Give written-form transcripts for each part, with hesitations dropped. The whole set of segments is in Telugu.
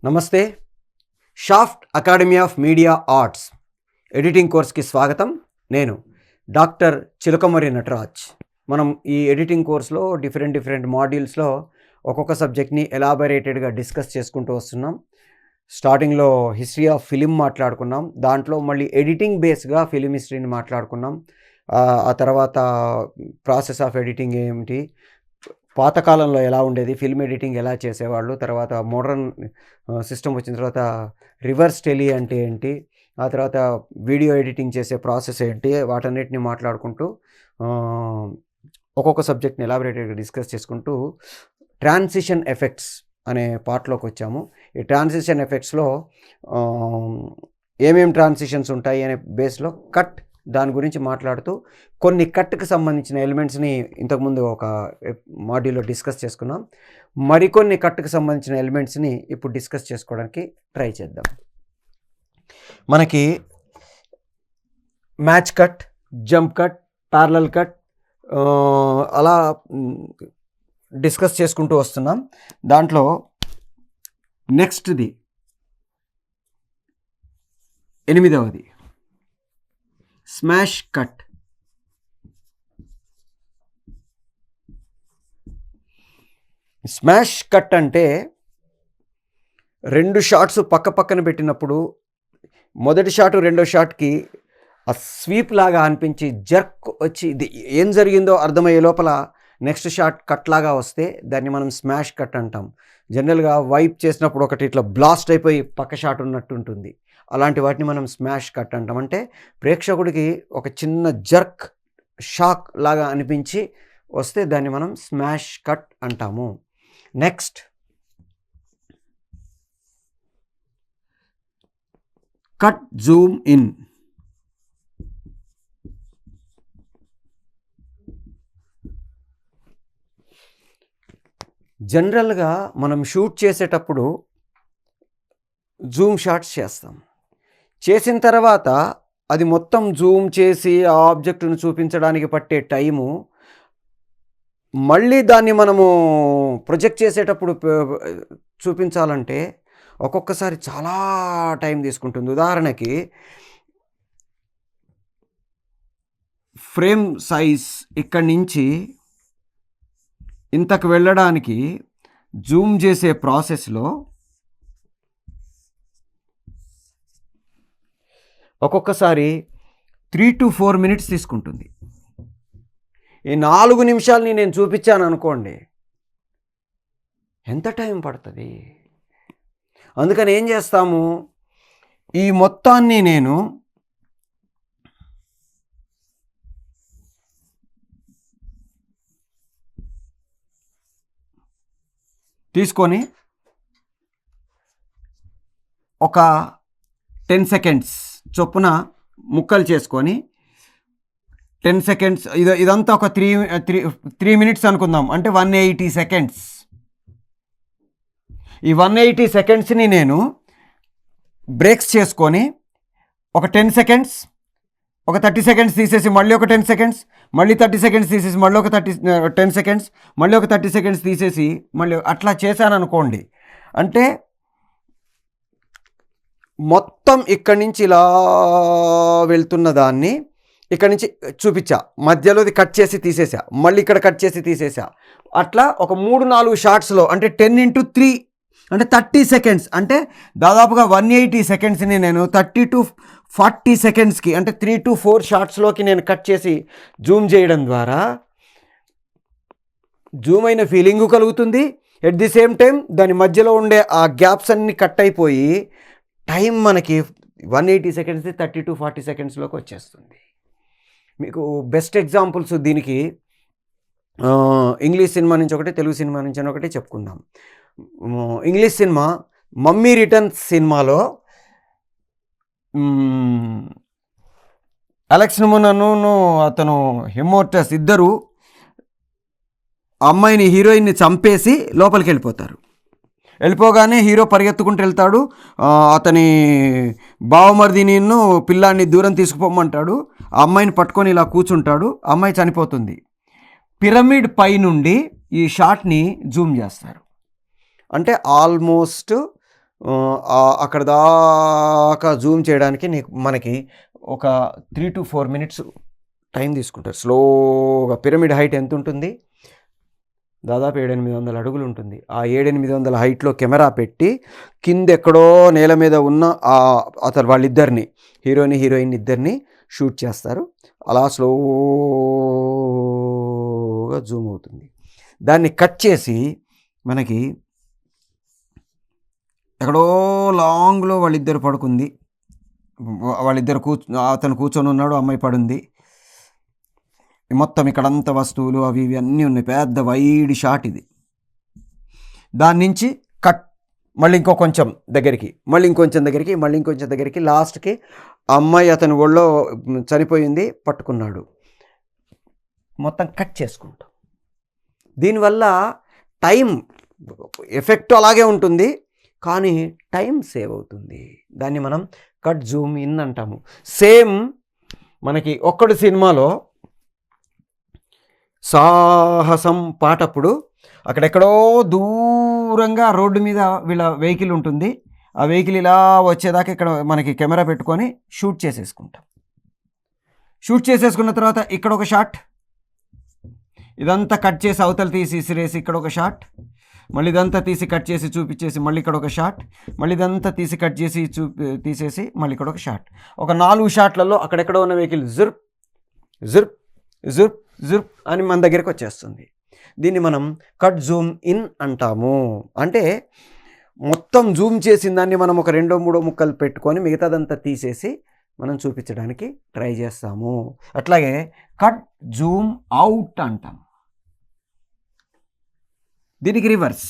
నమస్తే. Shaft academy of media arts editing కోర్స్కి స్వాగతం. నేను డాక్టర్ చిలకమర్రి నటరాజ్. మనం ఈ ఎడిటింగ్ కోర్స్లో డిఫరెంట్ మాడ్యూల్స్లో ఒక్కొక్క సబ్జెక్ట్ని ఎలాబరేటెడ్గా డిస్కస్ చేసుకుంటూ వస్తున్నాం. స్టార్టింగ్లో హిస్టరీ ఆఫ్ ఫిలిం మాట్లాడుకున్నాం. దాంట్లో మళ్ళీ ఎడిటింగ్ బేస్గా ఫిలిం హిస్టరీని మాట్లాడుకున్నాం. ఆ తర్వాత ప్రాసెస్ ఆఫ్ ఎడిటింగ్ ఏమిటి, పాతకాలంలో ఎలా ఉండేది, ఫిల్మ్ ఎడిటింగ్ ఎలా చేసేవాళ్ళు, తర్వాత మోడర్న్ సిస్టమ్ వచ్చిన తర్వాత రివర్స్ టెలి అంటే ఏంటి, ఆ తర్వాత వీడియో ఎడిటింగ్ చేసే ప్రాసెస్ ఏంటి, వాటన్నిటిని మాట్లాడుకుంటూ ఒక్కొక్క సబ్జెక్ట్ని ఎలాబరేటెడ్గా డిస్కస్ చేసుకుంటూ ట్రాన్సిషన్ ఎఫెక్ట్స్ అనే పార్ట్లోకి వచ్చాము. ఈ ట్రాన్సిషన్ ఎఫెక్ట్స్లో ఏమేమి ట్రాన్సిషన్స్ ఉంటాయి అనే బేస్లో కట్, దాని గురించి మాట్లాడుతూ కొన్ని కట్కి సంబంధించిన ఎలిమెంట్స్ని ఇంతకుముందు ఒక మాడ్యూల్లో డిస్కస్ చేసుకున్నాం. మరికొన్ని కట్కి సంబంధించిన ఎలిమెంట్స్ని ఇప్పుడు డిస్కస్ చేసుకోవడానికి ట్రై చేద్దాం. మనకి match cut, jump cut, parallel cut అలా డిస్కస్ చేసుకుంటూ వస్తున్నాం. దాంట్లో నెక్స్ట్ది 8వది స్మాష్ కట్. స్మాష్ కట్ అంటే రెండు షాట్స్ పక్కన పెట్టినప్పుడు మొదటి షాటు రెండో షాట్కి ఆ స్వీప్ లాగా అనిపించి జర్క్ వచ్చి ఇది ఏం జరిగిందో అర్థమయ్యే లోపల నెక్స్ట్ షాట్ కట్ లాగా వస్తే దాన్ని మనం స్మాష్ కట్ అంటాం. జనరల్గా వైప్ చేసినప్పుడు ఒకటి ఇట్లా బ్లాస్ట్ అయిపోయి పక్క షాట్ ఉన్నట్టు ఉంటుంది. అలాంటి వాటిని మనం స్మాష్ కట్ అంటాం. అంటే ప్రేక్షకుడికి ఒక చిన్న జర్క్, షాక్ లాగా అనిపించి వస్తే దాన్ని మనం స్మాష్ కట్ అంటాము. Next cut Zoom in. జనరల్గా మనం షూట్ చేసేటప్పుడు జూమ్ షాట్స్ చేస్తాం. చేసిన తర్వాత అది మొత్తం జూమ్ చేసి ఆ ఆబ్జెక్టును చూపించడానికి పట్టే టైము మళ్ళీ దాన్ని మనము ప్రొజెక్ట్ చేసేటప్పుడు చూపించాలంటే ఒక్కొక్కసారి చాలా టైం తీసుకుంటుంది. ఉదాహరణకి ఫ్రేమ్ సైజ్ ఇక్కడి నుంచి ఇంతకు వెళ్ళడానికి జూమ్ చేసే ప్రాసెస్లో ఒక్కొక్కసారి 3 to 4 minutes తీసుకుంటుంది. ఈ 4 నిమిషాలని నేను చూపించాను అనుకోండి, ఎంత టైం పడుతుంది? అందుకని ఏం చేస్తాము, ఈ మొత్తాన్ని నేను తీసుకొని ఒక 10 seconds చొప్పున ముక్కలు చేసుకొని 10 seconds ఇదంతా ఒక 3 minutes అనుకుందాం. అంటే 180 seconds. ఈ 180 secondsని నేను బ్రేక్స్ చేసుకొని ఒక 10 seconds, ఒక 30 seconds తీసేసి మళ్ళీ ఒక 10 seconds, మళ్ళీ 30 seconds తీసేసి మళ్ళీ ఒక 10 seconds, మళ్ళీ ఒక 30 seconds తీసేసి మళ్ళీ అట్లా చేశాను అనుకోండి. అంటే మొత్తం ఇక్కడి నుంచి ఇలా వెళ్తున్న దాన్ని ఇక్కడి నుంచి చూపించా, మధ్యలోది కట్ చేసి తీసేసా, మళ్ళీ ఇక్కడ కట్ చేసి తీసేసా. అట్లా ఒక 3-4 షాట్స్లో అంటే 10 into 3 అంటే 30 seconds. అంటే దాదాపుగా 180 secondsని నేను 30 to 40 secondsకి అంటే 3 to 4 షాట్స్లోకి నేను కట్ చేసి జూమ్ చేయడం ద్వారా జూమ్ అయిన ఫీలింగు కలుగుతుంది. ఎట్ ది సేమ్ టైం దాని మధ్యలో ఉండే ఆ గ్యాప్స్ అన్నీ కట్ అయిపోయి టైం మనకి 180 seconds 30 to 40 secondsలోకి వచ్చేస్తుంది. మీకు బెస్ట్ ఎగ్జాంపుల్స్ దీనికి ఇంగ్లీష్ సినిమా నుంచి ఒకటి, తెలుగు సినిమా నుంచి ఒకటి చెప్పుకుందాం. ఇంగ్లీష్ సినిమా మమ్మీ రిటర్న్స్ సినిమాలో అలెక్స్ నుమోనను అతను హెమోర్టస్ ఇద్దరు అమ్మాయిని, హీరోయిన్ని చంపేసి లోపలికి వెళ్ళిపోగానే హీరో పరిగెత్తుకుంటూ వెళ్తాడు. అతని బావమరిదిని పిల్లాన్ని దూరం తీసుకుపోమంటాడు. ఆ అమ్మాయిని పట్టుకొని ఇలా కూర్చుంటాడు. అమ్మాయి చనిపోతుంది. పిరమిడ్ పై నుండి ఈ షాట్ని జూమ్ చేస్తారు. అంటే ఆల్మోస్ట్ అక్కడ దాకా జూమ్ చేయడానికి మనకి ఒక 3 to 4 minutes టైం తీసుకుంటారు. స్లోగా పిరమిడ్ హైట్ ఎంత ఉంటుంది? దాదాపు 700-800 అడుగులు ఉంటుంది. ఆ 700-800 హైట్లో కెమెరా పెట్టి కిందెక్కడో నేల మీద ఉన్న అతను వాళ్ళిద్దరిని, హీరోయిన్ ఇద్దరిని షూట్ చేస్తారు. అలా స్లోగా జూమ్ అవుతుంది. దాన్ని కట్ చేసి మనకి ఎక్కడో లాంగ్లో వాళ్ళిద్దరు పడుకుంది, వాళ్ళిద్దరు అతను కూర్చొని ఉన్నాడు, అమ్మాయి పడుంది. మొత్తం ఇక్కడంతా వస్తువులు అవి ఇవి అన్నీ ఉన్నాయి. పెద్ద వైడ్ షాట్ ఇది. దాని నుంచి కట్ మళ్ళీ ఇంకొంచెం దగ్గరికి, మళ్ళీ ఇంకొంచెం దగ్గరికి, లాస్ట్కి అమ్మాయి అతని ఒళ్ళో చనిపోయింది, పట్టుకున్నాడు. మొత్తం కట్ చేసుకుంటాం. దీనివల్ల టైం ఎఫెక్ట్ అలాగే ఉంటుంది, కానీ టైం సేవ్ అవుతుంది. దాన్ని మనం కట్ జూమ్ ఇన్ అంటాము. సేమ్ మనకి ఒక్కడు సినిమాలో సాహసం పాటప్పుడు అక్కడెక్కడో దూరంగా రోడ్డు మీద వీళ్ళ వెహికల్ ఉంటుంది. ఆ వెహికల్ ఇలా వచ్చేదాకా ఇక్కడ మనకి కెమెరా పెట్టుకొని షూట్ చేసేసుకుంటాం. షూట్ చేసేసుకున్న తర్వాత ఇక్కడ ఒక షాట్, ఇదంతా కట్ చేసి అవతల తీసి ఇసిరేసి ఇక్కడ ఒక షాట్, మళ్ళీ ఇదంతా తీసి కట్ చేసి చూపించేసి మళ్ళీ ఇక్కడ ఒక షాట్, మళ్ళీ ఇదంతా తీసి కట్ చేసి తీసేసి మళ్ళీ ఇక్కడ ఒక షాట్. ఒక 4 షాట్లలో అక్కడెక్కడ ఉన్న వెహికల్ జుర్ప్ జుర్ప్ జుర్ప్ జుర్ప్ అని మన దగ్గరికి వచ్చేస్తుంది. దీన్ని మనం కట్ జూమ్ ఇన్ అంటాము. అంటే మొత్తం జూమ్ చేసిన దాన్ని మనం ఒక 2-3 ముక్కలు పెట్టుకొని మిగతాదంతా తీసేసి మనం చూపించడానికి ట్రై చేస్తాము. అట్లాగే కట్ జూమ్ అవుట్ అంటాం. దీనికి రివర్స్.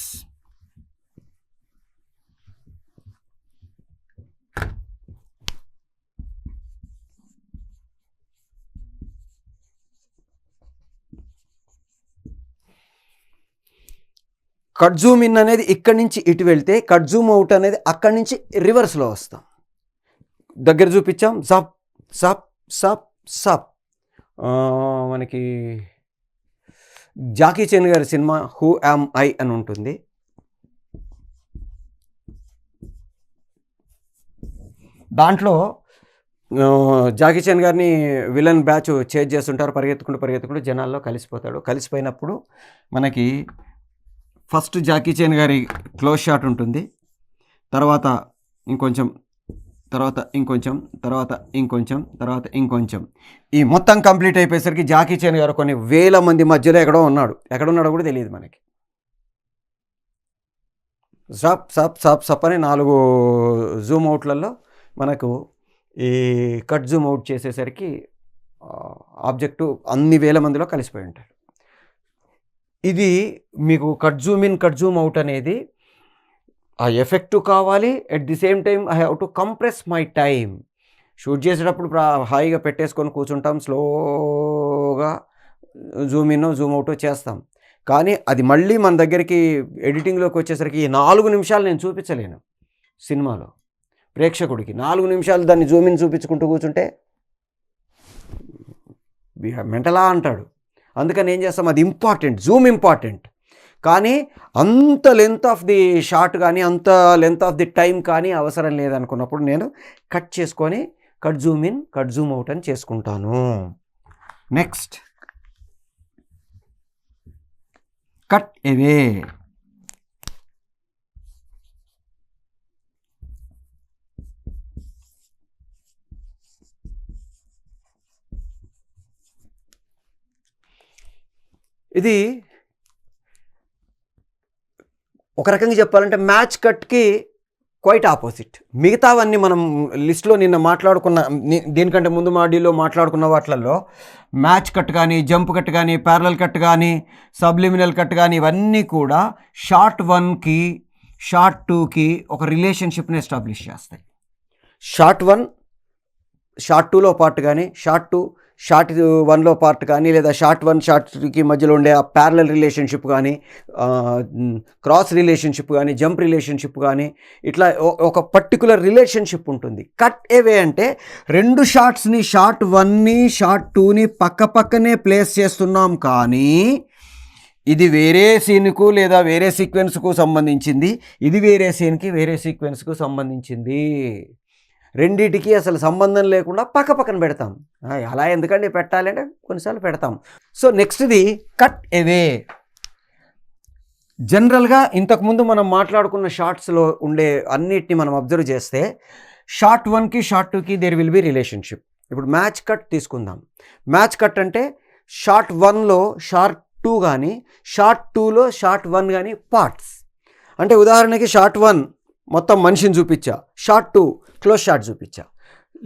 కట్ జూమ్ ఇన్ అనేది ఇక్కడి నుంచి ఇటు వెళ్తే, కట్ జూమ్ అవుట్ అనేది అక్కడి నుంచి రివర్స్లో వస్తాం. దగ్గర చూపించాం, సప్ సప్ సప్ సప్. మనకి జాకీ చాన్ గారి సినిమా హూ యామ్ ఐ అని ఉంటుంది. దాంట్లో జాకీ చాన్ గారిని విలన్ బ్యాచ్ చేజ్ చేస్తుంటారు. పరిగెత్తుకుంటూ జనాల్లో కలిసిపోతాడు. కలిసిపోయినప్పుడు మనకి ఫస్ట్ జాకీ చాన్ గారి క్లోజ్ షాట్ ఉంటుంది, తర్వాత ఇంకొంచెం, తర్వాత ఇంకొంచెం, తర్వాత ఇంకొంచెం, తర్వాత ఇంకొంచెం. ఈ మొత్తం కంప్లీట్ అయిపోయేసరికి జాకీ చాన్ గారు కొన్ని వేల మంది మధ్యలో ఎక్కడున్నాడో కూడా తెలియదు మనకి. సప్ సప్ సప్ సప్ అని 4 జూమ్ అవుట్లలో మనకు ఈ కట్ జూమ్ అవుట్ చేసేసరికి ఆబ్జెక్టు అన్ని వేల మందిలో కలిసిపోయి ఉంటారు. ఇది మీకు cut Zoom in cut Zoom out అనేది ఆ ఎఫెక్ట్ కావాలి. At the same time I have to compress my time. Shoot చేసేటప్పుడు హాయిగా పెట్టేసుకొని కూర్చుంటాం, స్లోగా జూమ్ ఇన్ జూమ్ అవుట్ చేస్తాం. కానీ అది మళ్ళీ మన దగ్గరికి ఎడిటింగ్లోకి వచ్చేసరికి 4 నిమిషాలు నేను చూపించలేను. సినిమాలో ప్రేక్షకుడికి 4 నిమిషాలు దాన్ని జూమ్ ఇన్ చూపించుకుంటూ కూర్చుంటే మెంటలా అంటాడు. అందుకని ఏం చేస్తాం, అది ఇంపార్టెంట్, జూమ్ ఇంపార్టెంట్. కానీ అంత లెంత్ ఆఫ్ ది షాట్ కానీ అంత లెంత్ ఆఫ్ ది టైం కానీ అవసరం లేదనుకున్నప్పుడు నేను కట్ చేసుకొని cut Zoom in cut Zoom out అని చేసుకుంటాను. నెక్స్ట్ కట్ అవే. ఇది ఒక రకంగా చెప్పాలంటే మ్యాచ్ కట్కి క్వైట్ ఆపోజిట్. మిగతావన్నీ మనం లిస్ట్లో నిన్న మాట్లాడుకున్న, దీనికంటే ముందు మాడ్యూల్లో మాట్లాడుకున్న వాటిల్లో మ్యాచ్ కట్ కానీ, జంప్ కట్ కానీ, ప్యారలల్ కట్ కానీ, సబ్లిమినల్ కట్ కానీ, ఇవన్నీ కూడా షార్ట్ 1కి షార్ట్ 2కి ఒక రిలేషన్షిప్ని ఎస్టాబ్లిష్ చేస్తాయి. షార్ట్ 1 షార్ట్ 2లో పార్ట్ కానీ, షార్ట్ 2 షార్ట్ 1లో పార్ట్ కానీ, లేదా షార్ట్ 1 షార్ట్ 2కి మధ్యలో ఉండే ఆ ప్యారలల్ రిలేషన్షిప్ కానీ, క్రాస్ రిలేషన్షిప్ కానీ, జంప్ రిలేషన్షిప్ కానీ, ఇట్లా ఒక పర్టికులర్ రిలేషన్షిప్ ఉంటుంది. కట్ అవే అంటే 2 షార్ట్స్ని, షార్ట్ 1ని షార్ట్ 2ని పక్కనే ప్లేస్ చేస్తున్నాం, కానీ ఇది వేరే సీన్కు లేదా వేరే సీక్వెన్స్కు సంబంధించింది, ఇది వేరే సీన్కి వేరే సీక్వెన్స్కు సంబంధించింది. రెండిటికి అసలు సంబంధం లేకుండా పక్క పక్కన పెడతాం. అలా ఎందుకండి పెట్టాలి అంటే కొన్నిసార్లు పెడతాం. సో నెక్స్ట్ది కట్ అవే. జనరల్గా ఇంతకుముందు మనం మాట్లాడుకున్న షార్ట్స్లో ఉండే అన్నిటిని మనం అబ్జర్వ్ చేస్తే షార్ట్ 1కి షార్ట్ 2కి దేర్ విల్ బి రిలేషన్షిప్. ఇప్పుడు మ్యాచ్ కట్ తీసుకుందాం. మ్యాచ్ కట్ అంటే షార్ట్ 1లో షార్ట్ 2 కానీ షార్ట్ 2లో షార్ట్ 1 కానీ పార్ట్స్. అంటే ఉదాహరణకి షార్ట్ 1 మొత్తం మనిషిని చూపించా, షార్ట్ 2 క్లోజ్ షాట్ చూపించా,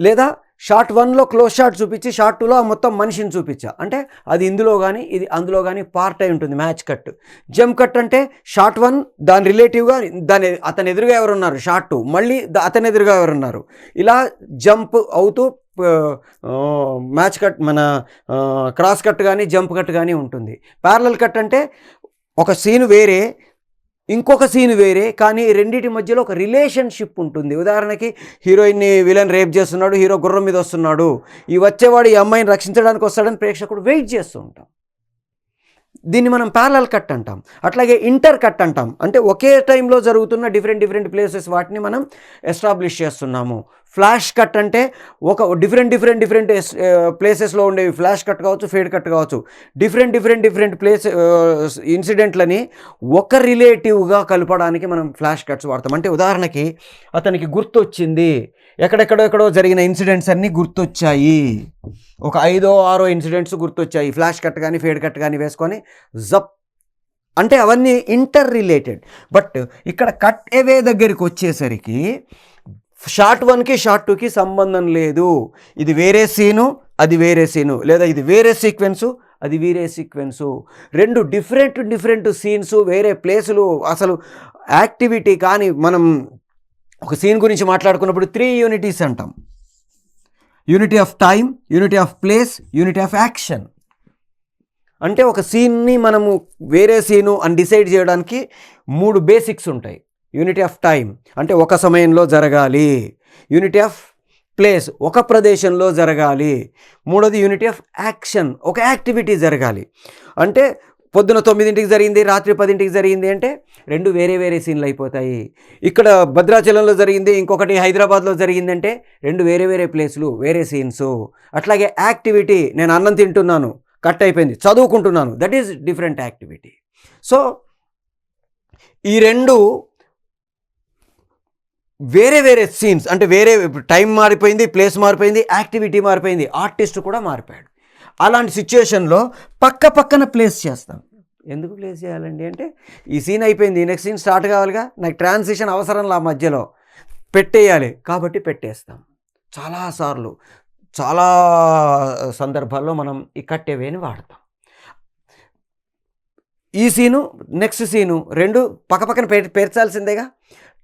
లేదా షార్ట్ 1లో క్లోజ్ షాట్ చూపించి షార్ట్ 2లో మొత్తం మనిషిని చూపించా. అంటే అది ఇందులో కానీ ఇది అందులో కానీ పార్ట్ అయి ఉంటుంది మ్యాచ్ కట్. జంప్ కట్ అంటే షార్ట్ 1 దాని రిలేటివ్గా అతని ఎదురుగా ఎవరున్నారు, షార్ట్ 2 మళ్ళీ అతని ఎదురుగా ఎవరున్నారు, ఇలా జంప్ అవుతూ మ్యాచ్ కట్ మన క్రాస్ కట్ కానీ జంప్ కట్ కానీ ఉంటుంది. ప్యారలల్ కట్ అంటే ఒక సీన్ వేరే ఇంకొక సీన్ వేరే కానీ రెండింటి మధ్యలో ఒక రిలేషన్షిప్ ఉంటుంది. ఉదాహరణకి హీరోయిన్ని విలన్ రేప్ చేస్తున్నాడు, హీరో గుర్రం మీద వస్తున్నాడు, ఈ వచ్చేవాడు ఈ అమ్మాయిని రక్షించడానికి వస్తాడని ప్రేక్షకుడు వెయిట్ చేస్తూ ఉంటాం. దీన్ని మనం ప్యారలల్ కట్ అంటాం. అట్లాగే ఇంటర్ కట్ అంటాం. అంటే ఒకే టైంలో జరుగుతున్న డిఫరెంట్ ప్లేసెస్ వాటిని మనం ఎస్టాబ్లిష్ చేస్తున్నాము. ఫ్లాష్ కట్ అంటే ఒక డిఫరెంట్ ప్లేసెస్లో ఉండేవి ఫ్లాష్ కట్ కావచ్చు, ఫేడ్ కట్ కావచ్చు. డిఫరెంట్ ప్లేస్ ఇన్సిడెంట్లని ఒక రిలేటివ్గా కలపడానికి మనం ఫ్లాష్ కట్స్ వాడతాం. అంటే ఉదాహరణకి అతనికి గుర్తొచ్చింది, ఎక్కడెక్కడో జరిగిన ఇన్సిడెంట్స్ అన్నీ గుర్తొచ్చాయి, ఒక 5-6 ఇన్సిడెంట్స్ గుర్తొచ్చాయి, ఫ్లాష్ కట్ కానీ ఫేడ్ కట్ కానీ వేసుకొని జప్ అంటే అవన్నీ ఇంటర్ రిలేటెడ్. బట్ ఇక్కడ కట్ అవే దగ్గరికి వచ్చేసరికి షార్ట్ 1కి షార్ట్ 2కి సంబంధం లేదు. ఇది వేరే సీను, అది వేరే సీను, లేదా ఇది వేరే సీక్వెన్సు, అది వేరే సీక్వెన్సు. రెండు డిఫరెంట్ సీన్స్, వేరే ప్లేసులు, అసలు యాక్టివిటీ. కానీ మనం ఒక సీన్ గురించి మాట్లాడుకున్నప్పుడు 3 యూనిటీస్ అంటాం. Unity of time, unity of place, unity of action. అంటే ఒక సీన్ని మనము వేరే సీను అని డిసైడ్ చేయడానికి 3 బేసిక్స్ ఉంటాయి. యూనిటీ ఆఫ్ టైం అంటే ఒక సమయంలో జరగాలి, యూనిటీ ఆఫ్ ప్లేస్ ఒక ప్రదేశంలో జరగాలి, మూడోది యూనిటీ ఆఫ్ యాక్షన్ ఒక యాక్టివిటీ జరగాలి. అంటే పొద్దున 9ంటికి జరిగింది, రాత్రి 10ంటికి జరిగింది అంటే 2 వేరే సీన్లు అయిపోతాయి. ఇక్కడ భద్రాచలంలో జరిగింది, ఇంకొకటి హైదరాబాద్లో జరిగింది అంటే 2 వేరే ప్లేసులు, వేరే సీన్స్. అట్లాగే యాక్టివిటీ, నేను అన్నం తింటున్నాను కట్ అయిపోయింది, చదువుకుంటున్నాను, that is different activity. So ఈ 2 వేరే సీన్స్. అంటే వేరే టైం మారిపోయింది, ప్లేస్ మారిపోయింది, యాక్టివిటీ మారిపోయింది, ఆర్టిస్ట్ కూడా మారిపోయాడు. అలాంటి సిచ్యుయేషన్లో పక్కన ప్లేస్ చేస్తాం. ఎందుకు ప్లేస్ చేయాలండి అంటే ఈ సీన్ అయిపోయింది, నెక్స్ట్ సీన్ స్టార్ట్ కావాలిగా, నాకు ట్రాన్సిషన్ అవసరంలా మధ్యలో పెట్టేయాలి కాబట్టి పెట్టేస్తాం. చాలాసార్లు చాలా సందర్భాల్లో మనం ఈ కట్ అవేని వాడతాం. ఈ సీను నెక్స్ట్ సీను 2 పక్కన పేర్చాల్సిందేగా.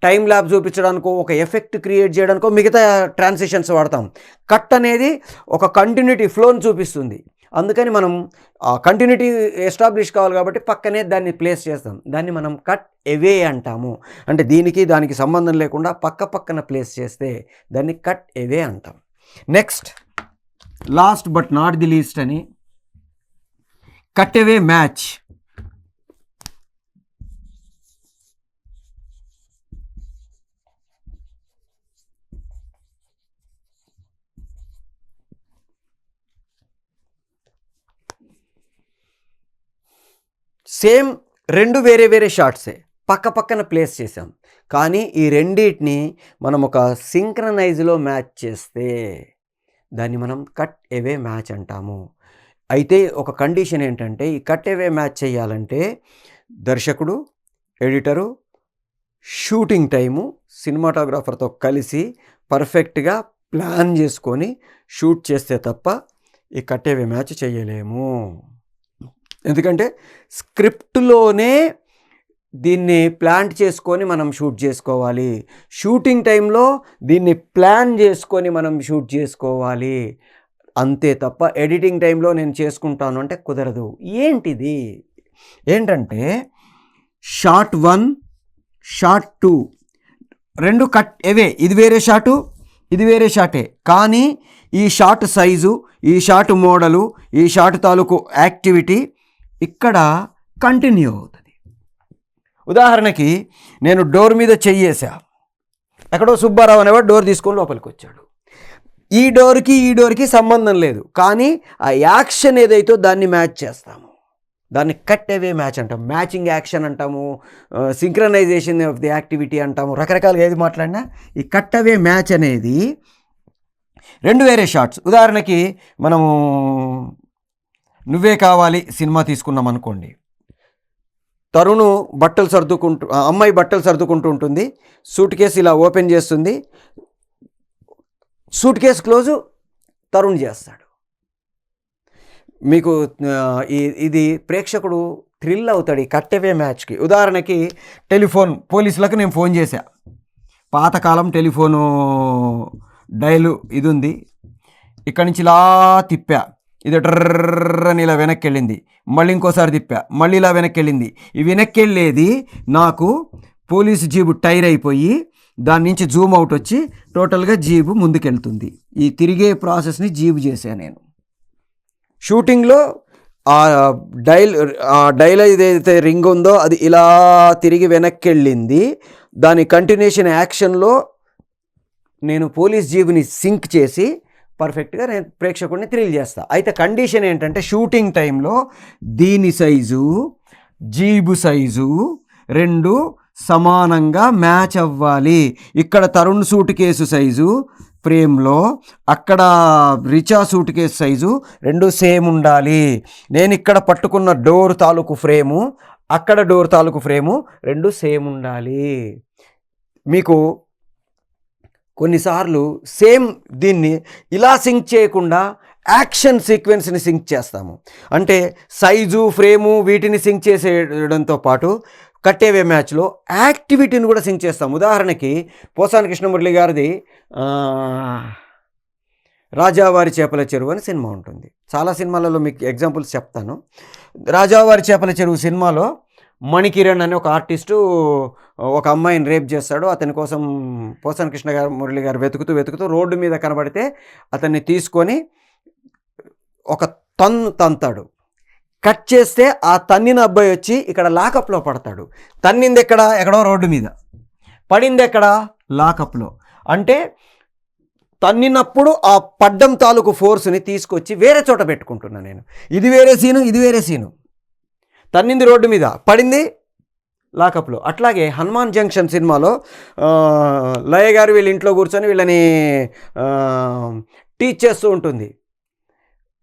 టైం ల్యాబ్ చూపించడానికో, ఒక ఎఫెక్ట్ క్రియేట్ చేయడానికో మిగతా ట్రాన్సిషన్స్ వాడతాం. కట్ అనేది ఒక కంటిన్యూటీ ఫ్లోని చూపిస్తుంది. అందుకని మనం ఆ కంటిన్యూటీ ఎస్టాబ్లిష్ కావాలి కాబట్టి పక్కనే దాన్ని ప్లేస్ చేస్తాం. దాన్ని మనం కట్ అవే అంటాము. అంటే దీనికి దానికి సంబంధం లేకుండా పక్కన ప్లేస్ చేస్తే దాన్ని కట్ అవే అంటాం. Next last but not the least అని కట్ అవే మ్యాచ్. సేమ్ 2 వేరే షాట్సే పక్కన ప్లేస్ చేసాం. కానీ ఈ రెండింటిని మనం ఒక సింక్రనైజ్లో మ్యాచ్ చేస్తే దాన్ని మనం కట్ అవే మ్యాచ్ అంటాము. అయితే ఒక కండిషన్ ఏంటంటే ఈ కట్ అవే మ్యాచ్ చేయాలంటే దర్శకుడు, ఎడిటరు, షూటింగ్ టైము, సినిమాటోగ్రాఫర్తో కలిసి పర్ఫెక్ట్గా ప్లాన్ చేసుకొని షూట్ చేస్తే తప్ప ఈ కట్ అవే మ్యాచ్ చేయలేము. ఎందుకంటే స్క్రిప్ట్లోనే దీన్ని ప్లాన్ చేసుకొని మనం షూట్ చేసుకోవాలి. షూటింగ్ టైంలో దీన్ని ప్లాన్ చేసుకొని మనం షూట్ చేసుకోవాలి. అంతే తప్ప ఎడిటింగ్ టైంలో నేను చేసుకుంటాను అంటే కుదరదు. ఏంటంటే షార్ట్ 1, షార్ట్ 2 2 కట్ అవే. ఇది వేరే షాటు, ఇది వేరే షాటే. కానీ ఈ షార్ట్ సైజు, ఈ షార్ట్ మోడలు, ఈ షార్ట్ తాలూకు యాక్టివిటీ ఇక్కడ కంటిన్యూ అవుతుంది. ఉదాహరణకి నేను డోర్ మీద చెయ్యేసా, ఎక్కడో సుబ్బారావు అనేవాడు డోర్ తీసుకొని లోపలికి వచ్చాడు. ఈ డోర్కి సంబంధం లేదు, కానీ ఆ యాక్షన్ ఏదైతే దాన్ని మ్యాచ్ చేస్తాము, దాన్ని కట్ అవే మ్యాచ్ అంటాము, మ్యాచింగ్ యాక్షన్ అంటాము, సింక్రనైజేషన్ ఆఫ్ ది యాక్టివిటీ అంటాము, రకరకాలుగా ఏది మాట్లాడినా ఈ కట్ అవే మ్యాచ్ అనేది రెండు వేరే షార్ట్స్. ఉదాహరణకి మనము నువ్వే కావాలి సినిమా తీసుకున్నాం అనుకోండి. తరుణు అమ్మాయి బట్టలు సర్దుకుంటూ ఉంటుంది, సూట్ కేసు ఇలా ఓపెన్ చేస్తుంది, సూట్ కేసు క్లోజు తరుణ్ చేస్తాడు. మీకు ఇది ప్రేక్షకుడు థ్రిల్ అవుతాడు ఈ కట్టవే మ్యాచ్కి. ఉదాహరణకి టెలిఫోన్, పోలీసులకు నేను ఫోన్ చేశా, పాతకాలం టెలిఫోను డైలు ఇది ఉంది, ఇక్కడి నుంచి ఇలా తిప్పా, ఇది ట్రర్రని ఇలా వెనక్కి వెళ్ళింది, మళ్ళీ ఇంకోసారి తిప్పా, మళ్ళీ ఇలా వెనక్కి వెళ్ళింది. ఈ వెనక్కి వెళ్ళేది నాకు పోలీసు జీబు టైర్ అయిపోయి దాని నుంచి జూమ్ అవుట్ వచ్చి టోటల్గా జీబు ముందుకెళ్తుంది. ఈ తిరిగే ప్రాసెస్ని జీబు చేశాను నేను. షూటింగ్లో ఆ డైల్ ఏదైతే రింగ్ ఉందో అది ఇలా తిరిగి వెనక్కి వెళ్ళింది, దాని కంటిన్యూషన్ యాక్షన్లో నేను పోలీస్ జీబుని సింక్ చేసి పర్ఫెక్ట్గా నేను ప్రేక్షకుడిని థ్రిల్ చేస్తా. అయితే కండిషన్ ఏంటంటే షూటింగ్ టైంలో దీని సైజు జీబు సైజు రెండు సమానంగా మ్యాచ్ అవ్వాలి. ఇక్కడ తరుణ్ సూట్ కేసు సైజు ఫ్రేమ్లో, అక్కడ రిచా సూట్ కేసు సైజు రెండు సేమ్ ఉండాలి. నేను ఇక్కడ పట్టుకున్న డోర్ తాలూకు ఫ్రేము, అక్కడ డోర్ తాలూకు ఫ్రేము రెండు సేమ్ ఉండాలి. మీకు కొన్నిసార్లు సేమ్ దీన్ని ఇలా సింక్ చేయకుండా యాక్షన్ సీక్వెన్స్ని సింక్ చేస్తాము. అంటే సైజు ఫ్రేము వీటిని సింక్ చేసేయడంతో పాటు కట్టేవే మ్యాచ్లో యాక్టివిటీని కూడా సింక్ చేస్తాం. ఉదాహరణకి పోసాని కృష్ణమురళి గారిది రాజావారి చేపల చెరువు అని సినిమా ఉంటుంది. చాలా సినిమాలలో మీకు ఎగ్జాంపుల్స్ చెప్తాను. రాజావారి చేపల చెరువు సినిమాలో మణికిరణ్ అనే ఒక ఆర్టిస్టు ఒక అమ్మాయిని రేప్ చేస్తాడు. అతని కోసం పోసాని కృష్ణమురళి గారు వెతుకుతూ రోడ్డు మీద కనబడితే అతన్ని తీసుకొని ఒక తంతాడు. కట్ చేస్తే ఆ తన్నిన అబ్బాయి వచ్చి ఇక్కడ లాకప్లో పడతాడు. తన్నింది ఎక్కడో రోడ్డు మీద, పడింది ఎక్కడ లాకప్లో. అంటే తన్నినప్పుడు ఆ పడ్డం తాలూకు ఫోర్స్ని తీసుకొచ్చి వేరే చోట పెట్టుకుంటున్నా నేను. ఇది వేరే సీను. తన్నింది రోడ్డు మీద, పడింది లాకప్లో. అట్లాగే హనుమాన్ జంక్షన్ సినిమాలో లయ గారు వీళ్ళ ఇంట్లో కూర్చొని వీళ్ళని టీచ్ చేస్తూ ఉంటుంది.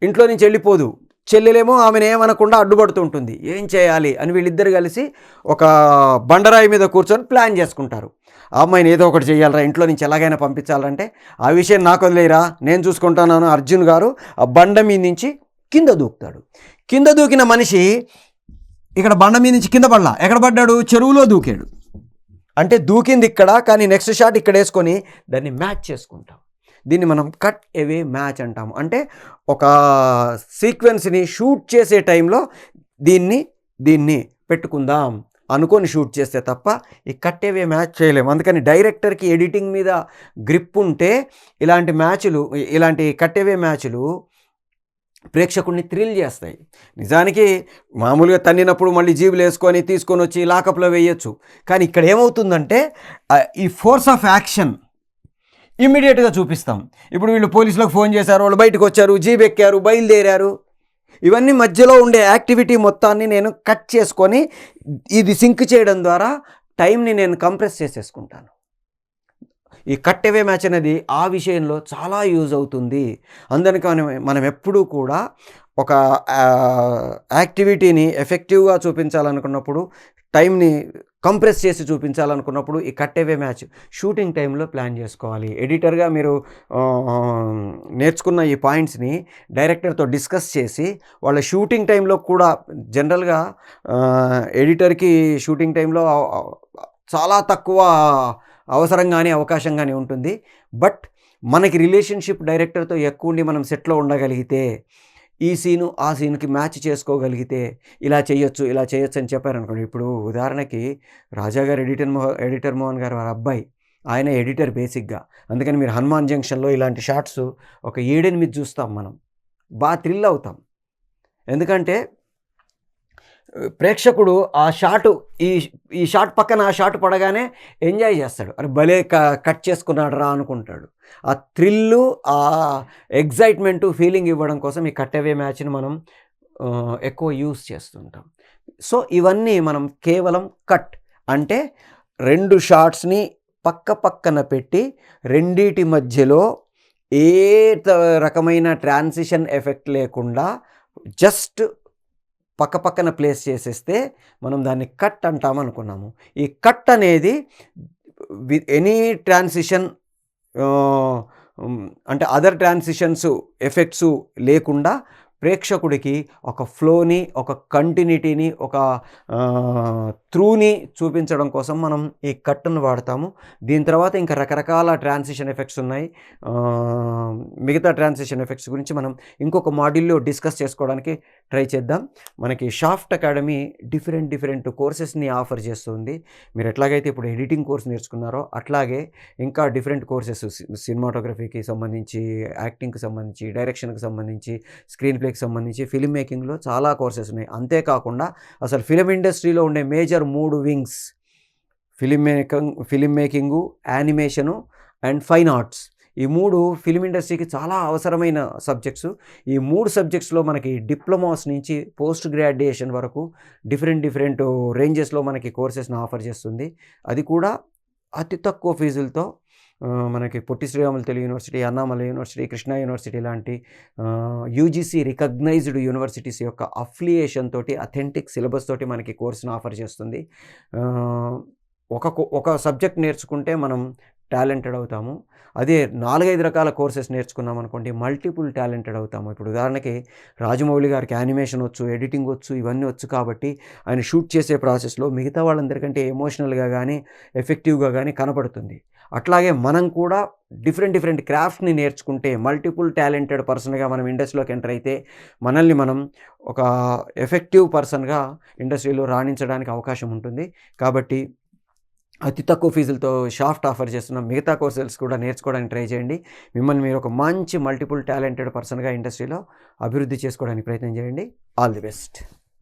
ఇంట్లో నుంచి వెళ్ళిపోదు. చెల్లెలేమో ఆమెను ఏమనకుండా అడ్డుపడుతూ ఉంటుంది. ఏం చేయాలి అని వీళ్ళిద్దరు కలిసి ఒక బండరాయి మీద కూర్చొని ప్లాన్ చేసుకుంటారు. ఆ అమ్మాయిని ఏదో ఒకటి చేయాలరా, ఇంట్లో నుంచి ఎలాగైనా పంపించాలంటే ఆ విషయం నాకు వదిలేరా, నేను చూసుకుంటాను. అర్జున్ గారు ఆ బండ మీద నుంచి కింద దూకుతాడు. కింద దూకిన మనిషి ఇక్కడ బండ మీద నుంచి కింద పడలా, ఎక్కడ పడ్డాడు? చెరువులో దూకాడు. అంటే దూకింది ఇక్కడ, కానీ నెక్స్ట్ షాట్ ఇక్కడ వేసుకొని దాన్ని మ్యాచ్ చేసుకుంటాం. దీన్ని మనం కట్ అవే మ్యాచ్ అంటాము. అంటే ఒక సీక్వెన్స్ని షూట్ చేసే టైంలో దీన్ని పెట్టుకుందాం అనుకొని షూట్ చేస్తే తప్ప ఈ కట్ అవే మ్యాచ్ చేయలేము. అందుకని డైరెక్టర్కి ఎడిటింగ్ మీద గ్రిప్ ఉంటే ఇలాంటి కట్ అవే మ్యాచ్లు ప్రేక్షకుడిని థ్రిల్ చేస్తాయి. నిజానికి మామూలుగా తన్నినప్పుడు మళ్ళీ జీబులు వేసుకొని తీసుకొని వచ్చి లాకప్లో వేయచ్చు. కానీ ఇక్కడ ఏమవుతుందంటే ఈ ఫోర్స్ ఆఫ్ యాక్షన్ ఇమ్మీడియట్గా చూపిస్తాం. ఇప్పుడు వీళ్ళు పోలీసులకు ఫోన్ చేశారు, వాళ్ళు బయటకు వచ్చారు, జీబు ఎక్కారు, బయలుదేరారు. ఇవన్నీ మధ్యలో ఉండే యాక్టివిటీ మొత్తాన్ని నేను కట్ చేసుకొని ఇది సింక్ చేయడం ద్వారా టైంని నేను కంప్రెస్ చేసేసుకుంటాను. ఈ కట్ అవే మ్యాచ్ అనేది ఆ విషయంలో చాలా యూజ్ అవుతుంది. అందుకని మనం ఎప్పుడూ కూడా ఒక యాక్టివిటీని ఎఫెక్టివ్గా చూపించాలనుకున్నప్పుడు, టైంని కంప్రెస్ చేసి చూపించాలనుకున్నప్పుడు ఈ కట్ అవే మ్యాచ్ షూటింగ్ టైంలో ప్లాన్ చేసుకోవాలి. ఎడిటర్గా మీరు నేర్చుకున్న ఈ పాయింట్స్ని డైరెక్టర్తో డిస్కస్ చేసి వాళ్ళ షూటింగ్ టైంలో కూడా, జనరల్గా ఎడిటర్కి షూటింగ్ టైంలో చాలా తక్కువ అవసరం కానీ అవకాశం కానీ ఉంటుంది. బట్ మనకి రిలేషన్షిప్ డైరెక్టర్తో ఎక్కువ ఉండి మనం సెట్లో ఉండగలిగితే, ఈ సీను ఆ సీన్కి మ్యాచ్ చేసుకోగలిగితే ఇలా చేయొచ్చు అని చెప్పారనుకోండి. ఇప్పుడు ఉదాహరణకి రాజా గారు ఎడిటర్ మోహన్ గారు వారి అబ్బాయి, ఆయన ఎడిటర్ బేసిక్గా. అందుకని మీరు హనుమాన్ జంక్షన్లో ఇలాంటి షాట్స్ ఒక 7-8 చూస్తాం. మనం బాగా థ్రిల్ అవుతాం. ఎందుకంటే ప్రేక్షకుడు ఆ షాటు ఈ ఈ షాట్ పక్కన ఆ షాట్ పడగానే ఎంజాయ్ చేస్తాడు. అరే భలే కట్ చేసుకున్నాడు రా అనుకుంటాడు. ఆ థ్రిల్లు, ఆ ఎగ్జైట్మెంటు, ఫీలింగ్ ఇవ్వడం కోసం ఈ కట్ అవే మ్యాచ్‌ని మనం ఎక్కువ యూజ్ చేస్తుంటాం. సో, ఇవన్నీ మనం కేవలం కట్ అంటే 2 షాట్స్‌ని పక్కన పెట్టి రెండిటి మధ్యలో ఏ రకమైన ట్రాన్సిషన్ ఎఫెక్ట్ లేకుండా జస్ట్ పక్కన ప్లేస్ చేసేస్తే మనం దాన్ని కట్ అంటాం అనుకున్నాము. ఈ కట్ అనేది ఎనీ ట్రాన్సిషన్ అంటే అదర్ ట్రాన్సిషన్స్ ఎఫెక్ట్స్ లేకుండా ప్రేక్షకుడికి ఒక ఫ్లోని, ఒక కంటిన్యూటీని, ఒక త్రూని చూపించడం కోసం మనం ఈ కట్‌ను వాడతాము. దీని తర్వాత ఇంకా రకరకాల ట్రాన్సిషన్ ఎఫెక్ట్స్ ఉన్నాయి. మిగతా ట్రాన్సిషన్ ఎఫెక్ట్స్ గురించి మనం ఇంకొక మాడ్యూల్‌లో డిస్కస్ చేసుకోవడానికి ట్రై చేద్దాం. మనకి షాఫ్ట్ అకాడమీ డిఫరెంట్ కోర్సెస్‌ని ఆఫర్ చేస్తుంది. మీరు ఎట్లాగైతే ఇప్పుడు ఎడిటింగ్ కోర్స్ నేర్చుకున్నారో అట్లాగే ఇంకా డిఫరెంట్ కోర్సెస్ సినిమాటోగ్రఫీకి సంబంధించి, యాక్టింగ్‌కి సంబంధించి, డైరెక్షన్‌కి సంబంధించి, స్క్రీన్ ప్లేకి సంబంధించి, ఫిల్మ్ మేకింగ్‌లో చాలా కోర్సెస్ ఉన్నాయి. అంతేకాకుండా అసలు ఫిల్మ్ ఇండస్ట్రీలో ఉండే major 3 wings film making, animation and fine arts. ఈ 3 ఫిల్మ్ ఇండస్ట్రీకి చాలా అవసరమైన సబ్జెక్ట్స్. ఈ 3 సబ్జెక్ట్స్‌లో మనకి డిప్లొమాస్ నుంచి పోస్ట్ గ్రాడ్యుయేషన్ వరకు డిఫరెంట్ రేంజెస్‌లో మనకి కోర్సెస్‌ని ఆఫర్ చేస్తుంది. అది కూడా అతి తక్కువ ఫీజులతో మనకి Potti Sriramulu Telugu university, Annamalai university, Krishna university లాంటి యూజీసీ రికగ్నైజ్డ్ యూనివర్సిటీస్ యొక్క అఫిలియేషన్ తోటి, అథెంటిక్ సిలబస్ తోటి మనకి కోర్స్‌ని ఆఫర్ చేస్తుంది. ఒక సబ్జెక్ట్ నేర్చుకుంటే మనం టాలెంటెడ్ అవుతాము. అదే 4, 5 రకాల కోర్సెస్ నేర్చుకున్నాం అనుకోండి, మల్టిపుల్ టాలెంటెడ్ అవుతాము. ఇప్పుడు ఉదాహరణకి రాజమౌళి గారికి యానిమేషన్ వచ్చు, ఎడిటింగ్ వచ్చు, ఇవన్నీ వచ్చు కాబట్టి ఆయన షూట్ చేసే ప్రాసెస్‌లో మిగతా వాళ్ళందరికంటే ఎమోషనల్‌గా గానీ, ఎఫెక్టివ్‌గా గానీ కనపడుతుంది. అట్లాగే మనం కూడా డిఫరెంట్ క్రాఫ్ట్‌ని నేర్చుకుంటే, మల్టిపుల్ టాలెంటెడ్ పర్సన్‌గా మనం ఇండస్ట్రీలోకి ఎంటర్ అయితే, మనల్ని మనం ఒక ఎఫెక్టివ్ పర్సన్‌గా ఇండస్ట్రీలో రాణించడానికి అవకాశం ఉంటుంది. కాబట్టి అతి తక్కువ ఫీజులతో షాఫ్ట్ ఆఫర్ చేస్తున్న మిగతా కోర్సెస్ కూడా నేర్చుకోవడానికి ట్రై చేయండి. మిమ్మల్ని మీరు ఒక మంచి మల్టిపుల్ టాలెంటెడ్ పర్సన్‌గా ఇండస్ట్రీలో అభివృద్ధి చేసుకోవడానికి ప్రయత్నం చేయండి. All the best.